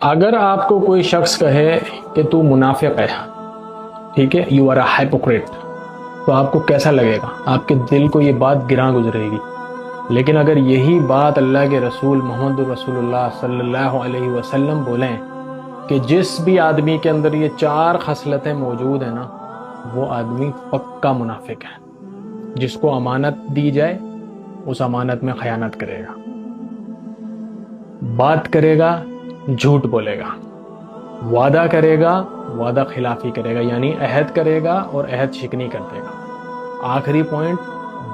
اگر آپ کو کوئی شخص کہے کہ تو منافق ہے، ٹھیک ہے، یو آر اے ہائپوکریٹ، تو آپ کو کیسا لگے گا؟ آپ کے دل کو یہ بات گراں گزرے گی۔ لیکن اگر یہی بات اللہ کے رسول محمد رسول اللہ صلی اللہ علیہ وسلم بولیں کہ جس بھی آدمی کے اندر یہ 4 خصلتیں موجود ہیں نا، وہ آدمی پکا منافق ہے۔ جس کو امانت دی جائے اس امانت میں خیانت کرے گا، بات کرے گا جھوٹ بولے گا، وعدہ کرے گا وعدہ خلافی کرے گا، یعنی عہد کرے گا اور عہد شکنی کر دے گا۔ آخری پوائنٹ،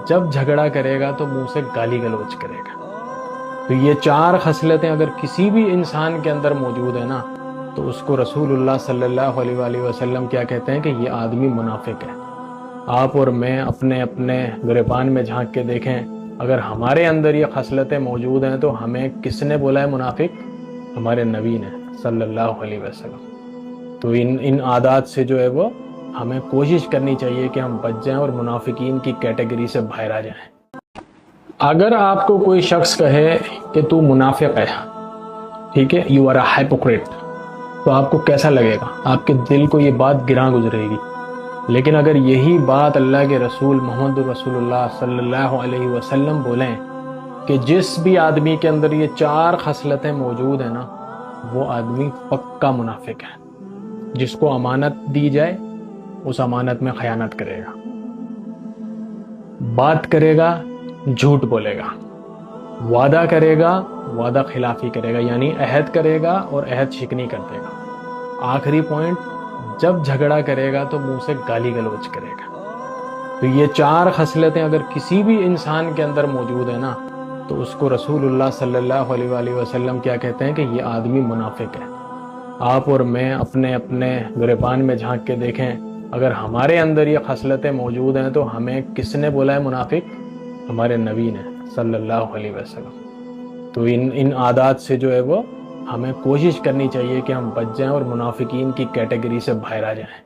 جب جھگڑا کرے گا تو منہ سے گالی گلوچ کرے گا۔ تو یہ 4 خصلتیں اگر کسی بھی انسان کے اندر موجود ہے نا، تو اس کو رسول اللہ صلی اللہ علیہ وآلہ وسلم کیا کہتے ہیں کہ یہ آدمی منافق ہے۔ آپ اور میں اپنے گریبان میں جھانک کے دیکھیں، اگر ہمارے اندر یہ خصلتیں موجود ہیں تو ہمیں کس نے بولا ہے منافق؟ ہمارے نبی نے صلی اللہ علیہ وسلم۔ تو ان عادات سے جو ہے وہ ہمیں کوشش کرنی چاہیے کہ ہم بچ جائیں اور منافقین کی کیٹیگری سے باہر آ جائیں۔ اگر آپ کو کوئی شخص کہے کہ تو منافق ہے، ٹھیک ہے، یو آر اے ہائپوکریٹ، تو آپ کو کیسا لگے گا؟ آپ کے دل کو یہ بات گراں گزرے گی۔ لیکن اگر یہی بات اللہ کے رسول محمد رسول اللہ صلی اللہ علیہ وسلم بولیں کہ جس بھی آدمی کے اندر یہ 4 خصلتیں موجود ہیں نا، وہ آدمی پکا منافق ہے۔ جس کو امانت دی جائے اس امانت میں خیانت کرے گا، بات کرے گا جھوٹ بولے گا، وعدہ کرے گا وعدہ خلافی کرے گا، یعنی عہد کرے گا اور عہد شکنی کر دے گا۔ آخری پوائنٹ، جب جھگڑا کرے گا تو منہ سے گالی گلوچ کرے گا۔ تو یہ 4 خصلتیں اگر کسی بھی انسان کے اندر موجود ہے نا، تو اس کو رسول اللہ صلی اللہ علیہ وآلہ وسلم کیا کہتے ہیں کہ یہ آدمی منافق ہے۔ آپ اور میں اپنے گریبان میں جھانک کے دیکھیں، اگر ہمارے اندر یہ خصلتیں موجود ہیں تو ہمیں کس نے بولا ہے منافق؟ ہمارے نبی نے صلی اللہ علیہ وسلم۔ تو ان عادات سے جو ہے وہ ہمیں کوشش کرنی چاہیے کہ ہم بچ جائیں اور منافقین کی کیٹیگری سے باہر آ جائیں۔